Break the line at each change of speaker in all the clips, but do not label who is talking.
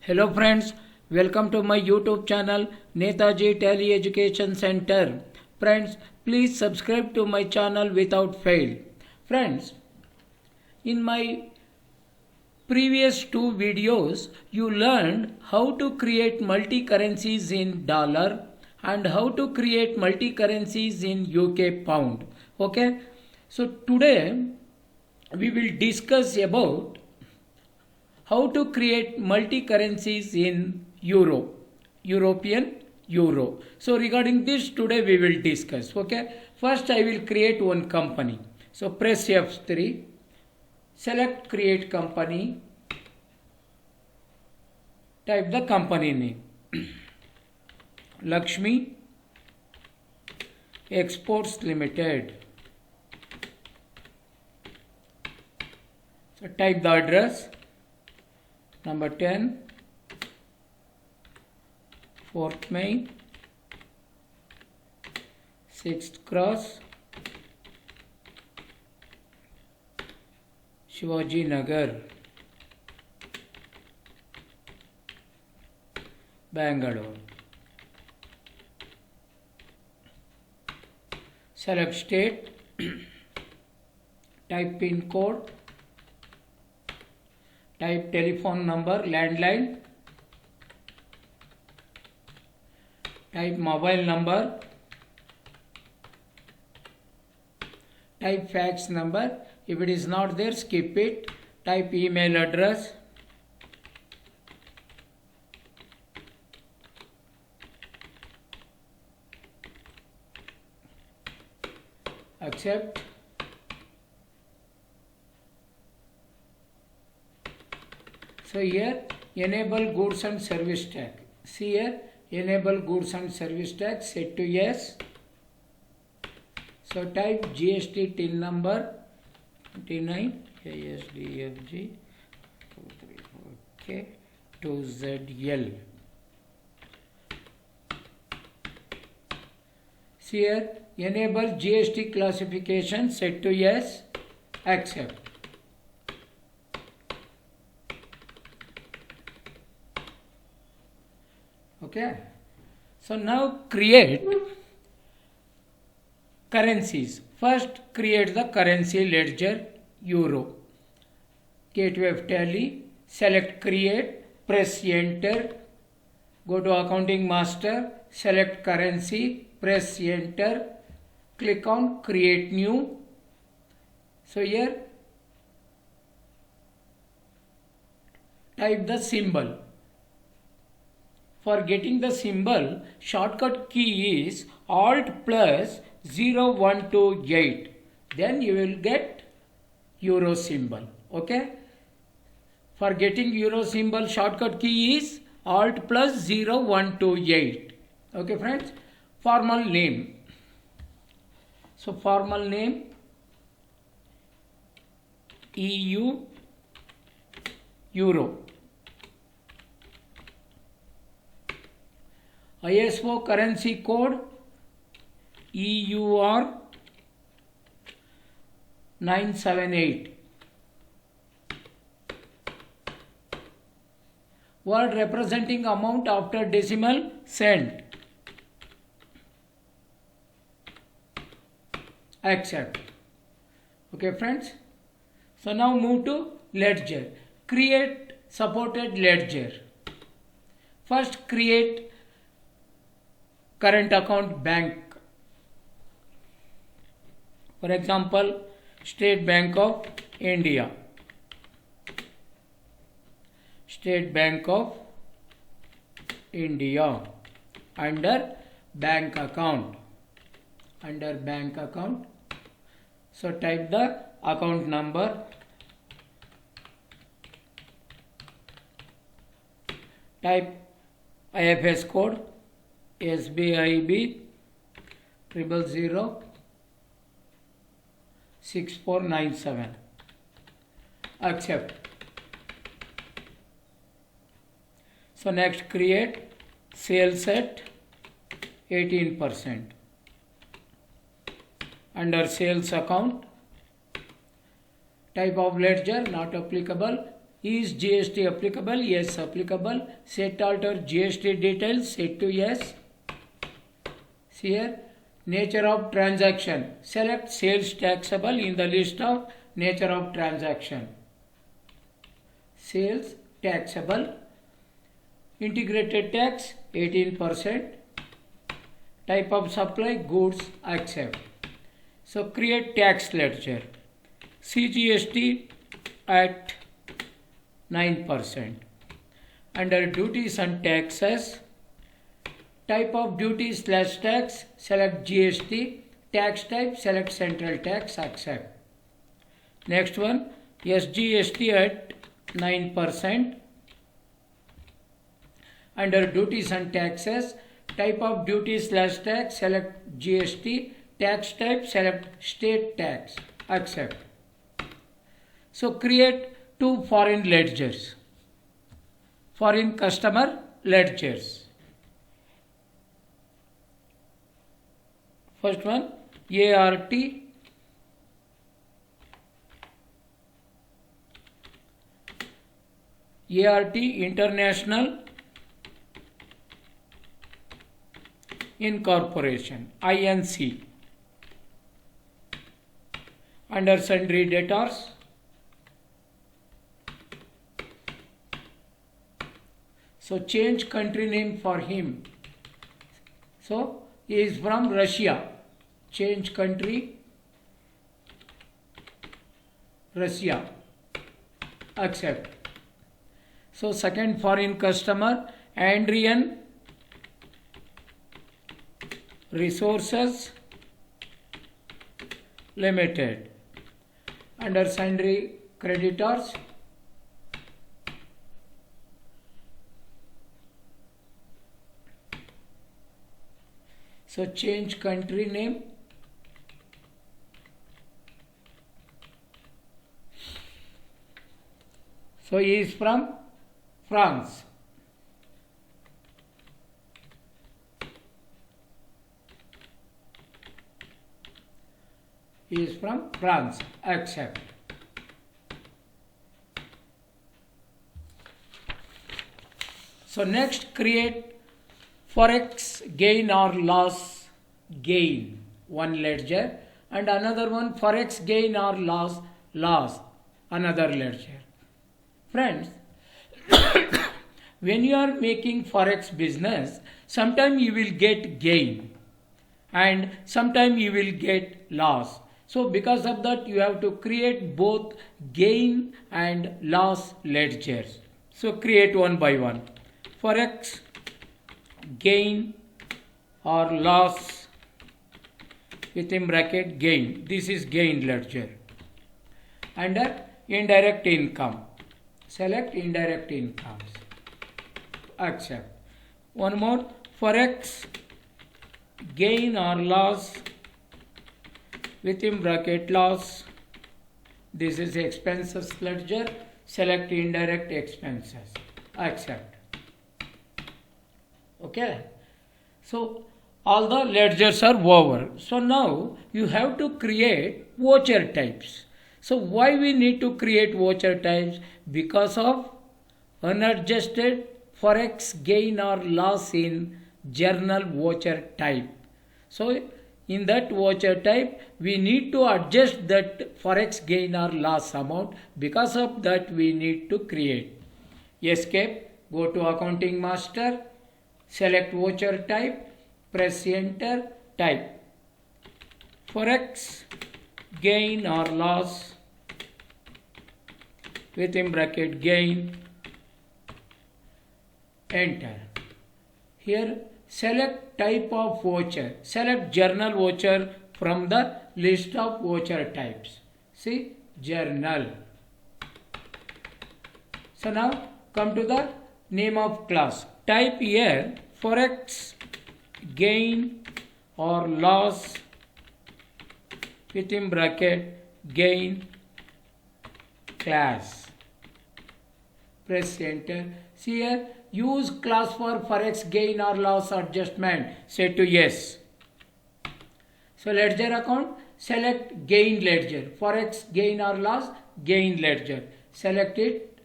Hello friends, welcome to my YouTube channel Netaji Tally Education Center. Friends, please subscribe to my channel without fail. Friends, in my previous two videos, you learned how to create multi-currencies in dollar and how to create multi-currencies in UK pound. Okay, so today we will discuss about how to create multi-currencies in European Euro. So regarding this today we will discuss. Okay, first I will create one company. So press F3, select create company, type the company name Lakshmi Exports Limited. So type the address, number 10, Fort Main, 6th Cross, Shivaji Nagar, Bangalore. Select state, type pin code, type telephone number, landline, type mobile number, type fax number. If it is not there, skip it. Type email address, accept. So here enable goods and service tax. See here enable goods and service tax, set to yes. So type GST TIN number 29 ASDFG 234K 2ZL. See here enable GST classification, set to yes, accept. Okay, so now create currencies. First create the currency ledger Euro. Gateway of Tally, select create, press enter, go to accounting master, select currency, press enter, click on create new. So here type the symbol. For getting the symbol, shortcut key is Alt plus 0128. Then you will get Euro symbol. Okay. For getting Euro symbol, shortcut key is Alt plus 0128. Okay, friends. Formal name. So formal name EU Euro. ISO currency code EUR 978. Word representing amount after decimal, cent. Accept. Okay, friends. So now move to ledger. Create supported ledger. First create current account bank. For example, State Bank of India. State Bank of India. Under bank account. Under bank account. So type the account number. Type IFS code. SBIB 000 6497. Accept. So next create sales at 18%. Under sales account, type of ledger not applicable, Is GST applicable? Yes, applicable. Set alter GST details. Set to yes. See here, nature of transaction. Select sales taxable in the list of nature of transaction. Sales taxable. Integrated tax 18%. Type of supply goods accept. So create tax ledger. CGST at 9%. Under duties and taxes, type of duty / tax, select GST, tax type, select central tax, accept. Next one, SGST at 9%. Under duties and taxes, type of duty / tax, select GST, tax type, select state tax, accept. So create two foreign ledgers, foreign customer ledgers. First one, ART, International Incorporation, INC. Under sundry debtors, so change country name for him. So he is from Russia. Change country, Russia, accept. So second foreign customer, Andrian Resources Limited. Under sundry creditors, so change country name, so he is from France. He is from France, accept. So next, create forex gain or loss, gain, one ledger, and another one forex gain or loss, another ledger. Friends, when you are making forex business, sometimes you will get gain and sometimes you will get loss. So because of that, you have to create both gain and loss ledgers. So create one by one. Forex gain or loss within bracket gain. This is gain ledger. Under indirect income, select indirect incomes. Accept. One more, forex gain or loss within bracket loss. This is expenses ledger. Select indirect expenses. Accept. Okay. So all the ledgers are over. So now you have to create voucher types. So why we need to create voucher types? Because of unadjusted forex gain or loss in journal voucher type. So in that voucher type, we need to adjust that forex gain or loss amount. Because of that, we need to create. Escape, go to accounting master, select voucher type, press enter, type forex gain or loss within bracket gain, enter. Here select type of voucher, select journal voucher from the list of voucher types. See, journal. So now come to the name of class. Type here forex gain or loss within bracket gain class. Press enter. See here, use class for forex gain or loss adjustment. Set to yes. So ledger account, select gain ledger. Forex gain or loss, gain ledger. Select it,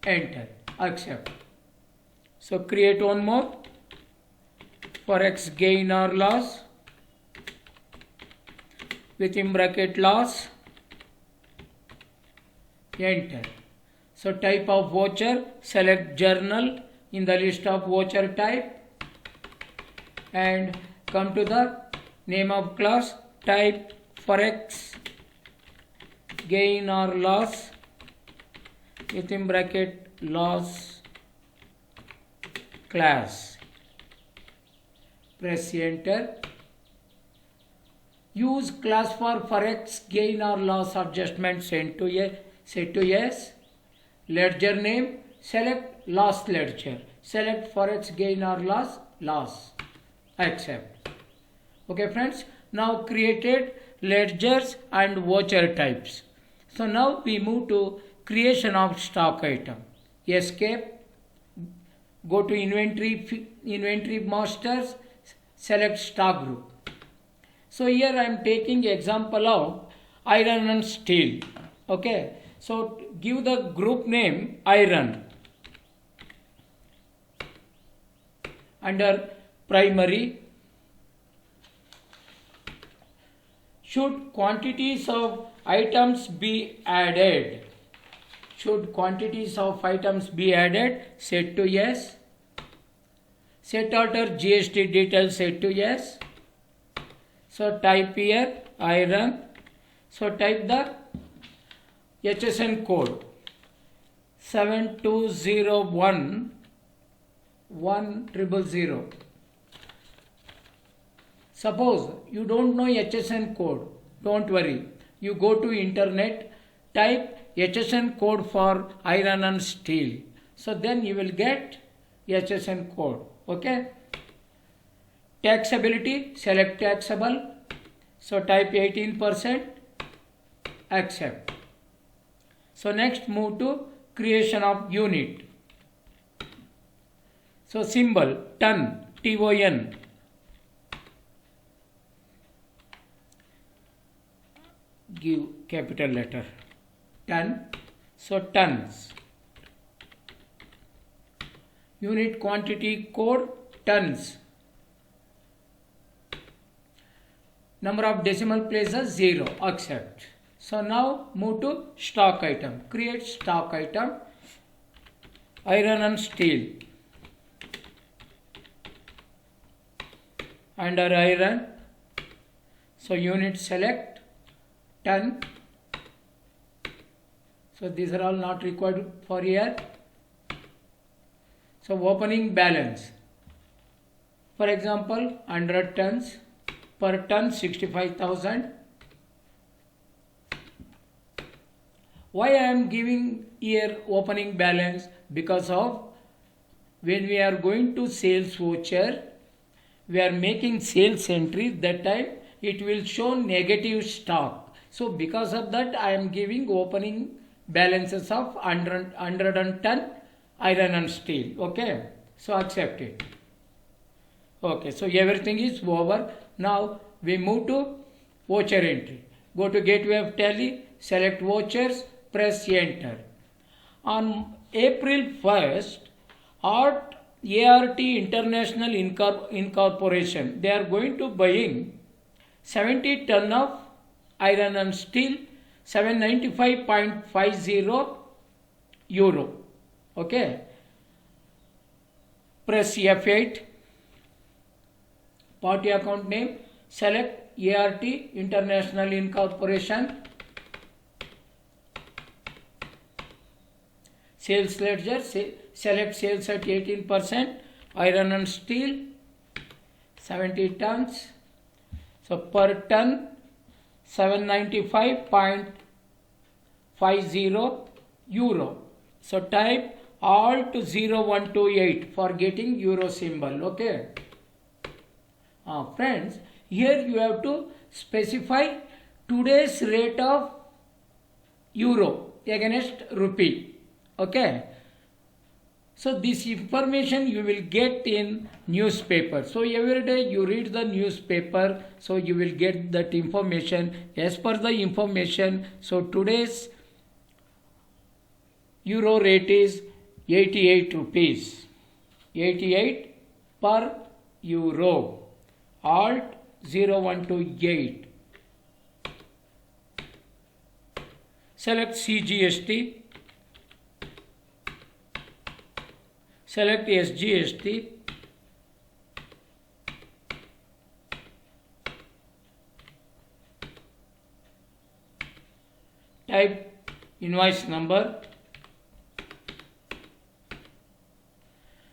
enter, accept. So create one more, forex gain or loss, within bracket loss, enter. So type of voucher, select journal in the list of voucher type and come to the name of class, type forex gain or loss, within bracket loss class, press enter. Use class for forex gain or loss adjustment, set to yes. Ledger name, select loss ledger, select forex gain or loss, accept. Okay friends, now created ledgers and voucher types. So now we move to creation of stock item. Escape, go to inventory masters, select stock group. So here I am taking example of iron and steel. Okay, so give the group name iron. Under primary, should quantities of items be added? Should quantities of items be added? Set to yes. Set alter GST details, set to yes. So type here iron. So type the HSN code 7201 1000. Suppose you don't know HSN code, don't worry. You go to internet, type HSN code for iron and steel. So then you will get HSN code. Okay. Taxability, select taxable. So type 18%, accept. So next move to creation of unit. So symbol ton, TON. Give capital letter ton. So tons. Unit quantity code tons. Number of decimal places 0, accept. So now move to stock item. Create stock item, iron and steel. Under iron, so unit select ton. So these are all not required for here. So opening balance. For example, 100 tons. Per ton 65,000. Why I am giving here opening balance? Because of when we are going to sales voucher, we are making sales entry, that time it will show negative stock. So because of that I am giving opening balances of 110 iron and steel. Okay, so accept it. Okay, so everything is over. Now we move to voucher entry. Go to gateway of tally, select vouchers, press enter. On April 1st, ART International Incorporation, they are going to buying 70 ton of iron and steel, 795.50 euro. Okay. Press F8. Party account name, select ART International Incorporation. Sales ledger, select sales at 18%, iron and steel, 70 tons. So per ton, 795.50 euro. So type Alt 0128 for getting euro symbol. Okay. Friends, here you have to specify today's rate of euro against rupee. Okay. So this information you will get in newspaper. So every day you read the newspaper, so you will get that information. As per the information, so today's euro rate is 88 rupees. 88 per euro. Alt 0128. Select CGST. Select SGST. Type invoice number.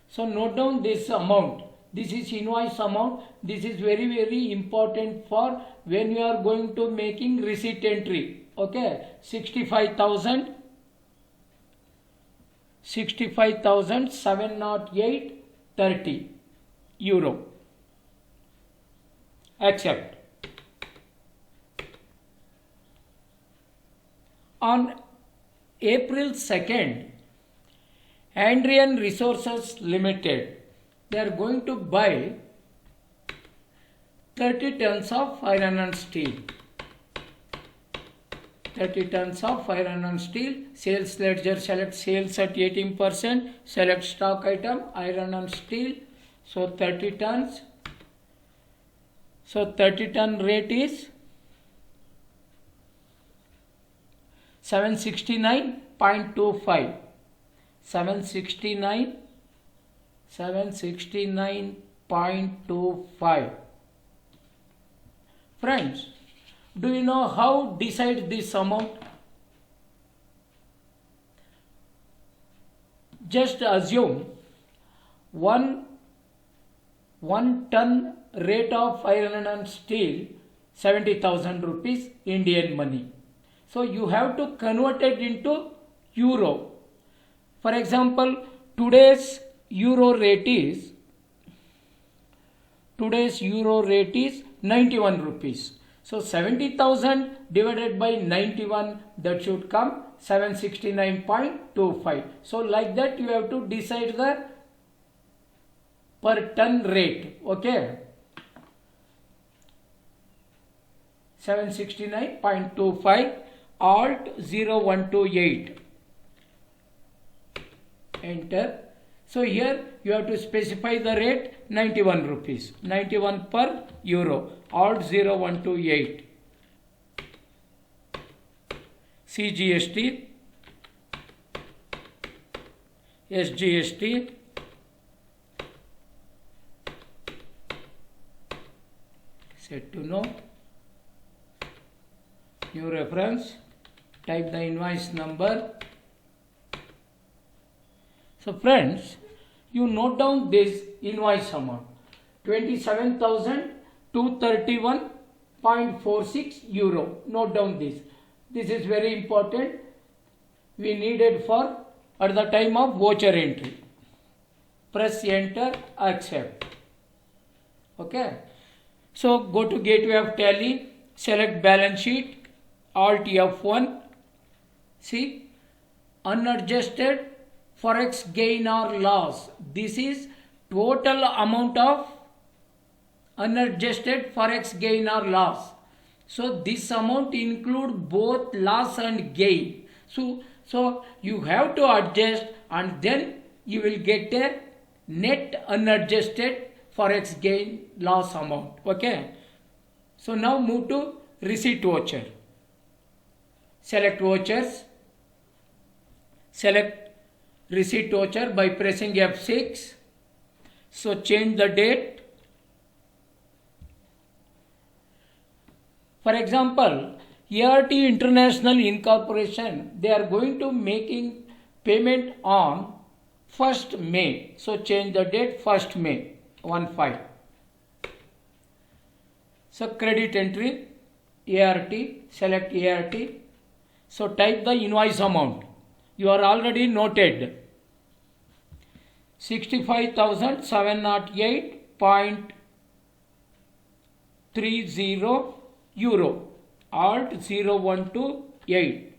So note down this amount. This is invoice amount. This is very important for when you are going to making receipt entry. Okay, 65,708.30 euro. Accept. On April 2nd, Andrian Resources Limited, they are going to buy 30 tons of iron and steel. 30 tons of iron and steel. Sales ledger, select sales at 18%. Select stock item, iron and steel. So 30 tons. So 30 ton rate is 769.25. 769.25. Friends, do you know how decide this amount? Just assume one ton rate of iron and steel 70,000 rupees Indian money. So you have to convert it into euro. For example, today's euro rate is 91 rupees. So 70,000 divided by 91, that should come 769.25. So like that you have to decide the per ton rate. Okay, 769.25. Alt 0128. Enter. So here you have to specify the rate 91 rupees. 91 per euro. Alt 0128. CGST. SGST. Set to no. New reference. Type the invoice number. So friends, you note down this invoice amount 27,231.46 euro. Note down this. This is very important. We need it for at the time of voucher entry. Press enter, accept. Okay. So go to gateway of Tally, select balance sheet, Alt F1. See, unadjusted forex gain or loss. This is total amount of unadjusted forex gain or loss. So this amount include both loss and gain. So you have to adjust and then you will get a net unadjusted forex gain loss amount. Okay. So now move to receipt voucher. Select vouchers. Select receipt voucher by pressing F6. So change the date. For example, ART International Incorporation, they are going to making payment on 1st May. So change the date 1st May 15. So credit entry, ART, select ART. So type the invoice amount. You are already noted 65,708.30 euro. Alt 0128.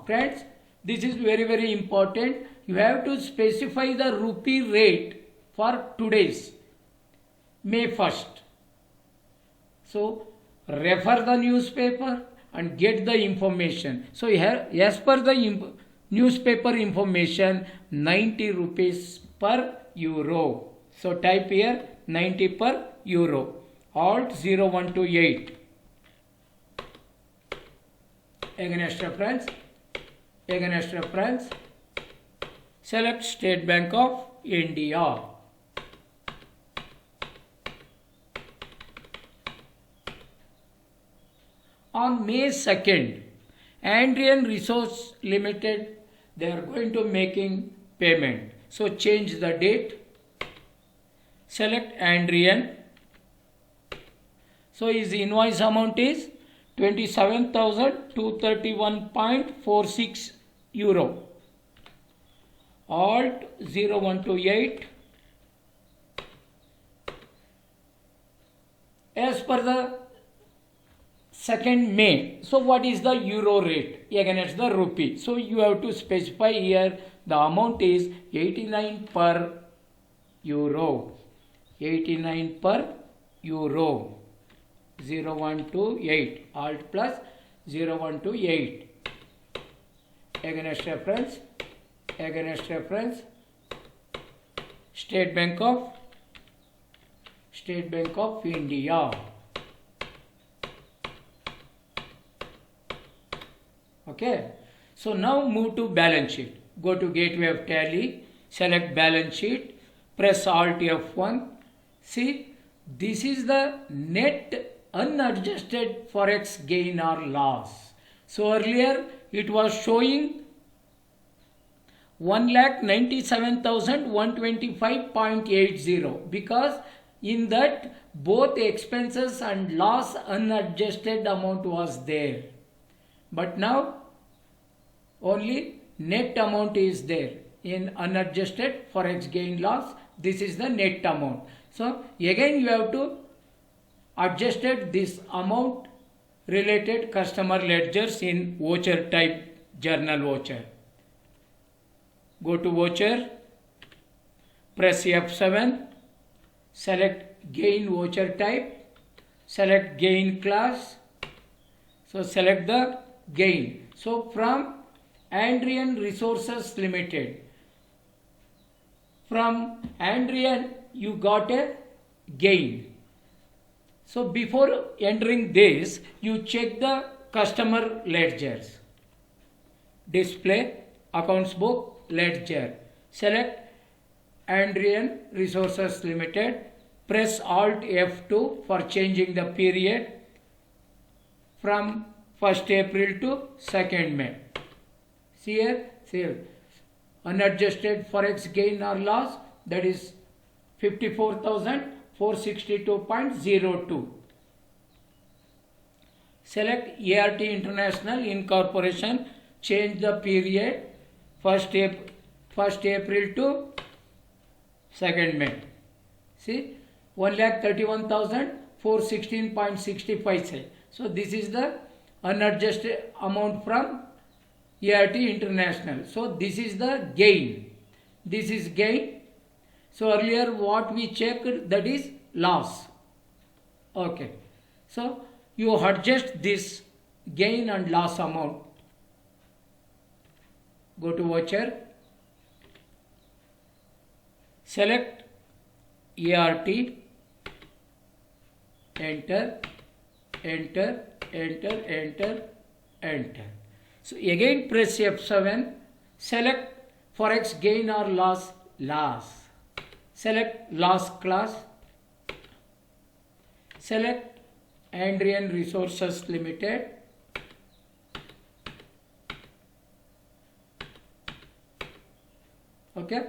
Friends, this is very important. You have to specify the rupee rate for today's May 1st. So refer the newspaper and get the information. So here, as per the Newspaper information 90 rupees per euro. So type here 90 per euro. Alt 0128. Against reference. Against reference. Select State Bank of India. On May 2nd, Andrian Resource Limited, they are going to making payment. So change the date. Select Andrian. So his invoice amount is 27,231.46 euro. Alt 0128. As per the 2nd May. So what is the euro rate against the rupee? So you have to specify here the amount is 89 per euro. 89 per euro. 0128. Alt plus 0128. Against reference. Against reference. State Bank of India. Okay. So now move to balance sheet. Go to Gateway of Tally. Select balance sheet. Press Alt F1. See, this is the net unadjusted forex gain or loss. So earlier it was showing 1,97,125.80 because in that both expenses and loss unadjusted amount was there. But now only net amount is there in unadjusted forex gain loss. This is the net amount. So again you have to adjusted this amount related customer ledgers in voucher type journal voucher. Go to voucher, press F7, select gain voucher type, select gain class. So select the gain. So from Andrian Resources Limited, from Andrian you got a gain. So before entering this, you check the customer ledgers. Display accounts book ledger. Select Andrian Resources Limited. Press Alt F2 for changing the period from 1st April to 2nd May. See here, unadjusted forex gain or loss, that is 54,462.02. Select ART International Incorporation, change the period 1st April to 2nd May. See, 1,31,416.65. So this is the unadjusted amount from ART International. So this is the gain. This is gain. So earlier what we checked, that is loss. Okay. So you adjust this gain and loss amount. Go to voucher. Select ART. Enter. Enter. Enter. Enter. Enter. So again press F7. Select forex gain or loss. Loss. Select loss class. Select Andrian Resources Limited. Okay.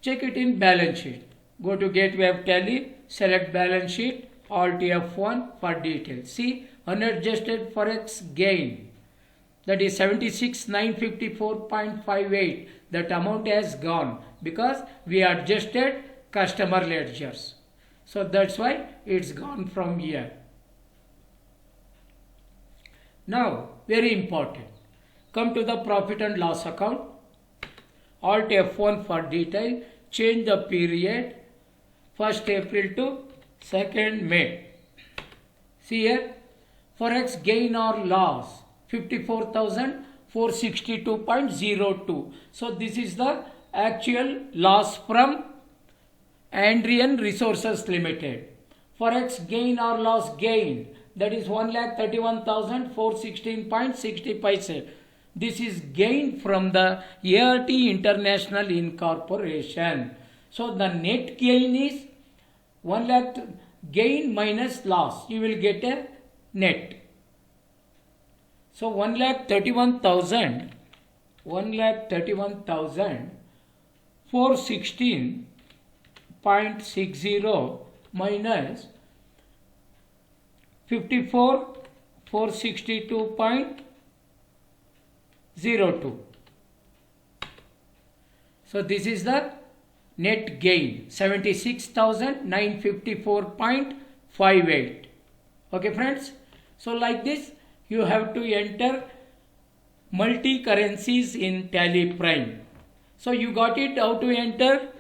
Check it in balance sheet. Go to Gateway of Tally. Select balance sheet. Alt F1 for details. See, unadjusted forex gain, that is 76,954.58. That amount has gone because we adjusted customer ledgers. So that's why it's gone from here. Now, very important. Come to the profit and loss account. Alt F1 for detail. Change the period 1st April to 2nd May. See here, forex gain or loss 54,462.02. 462.02. So this is the actual loss from Andrian Resources Limited. Forex gain or loss gain, that is 1,31,416.60 paise. This is gain from the ART International Incorporation. So the net gain is 1 lakh gain minus loss. You will get a net. So 1,31,416.60 minus 54,462.02. So this is the net gain, 76,954.58. Okay friends, so like this you have to enter multi currencies in Tally Prime. So you got it how to enter.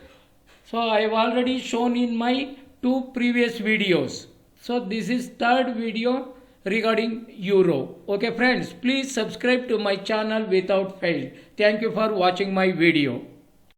So I have already shown in my 2 previous videos. So this is third video regarding euro. Okay friends, please subscribe to my channel without fail. Thank you for watching my video.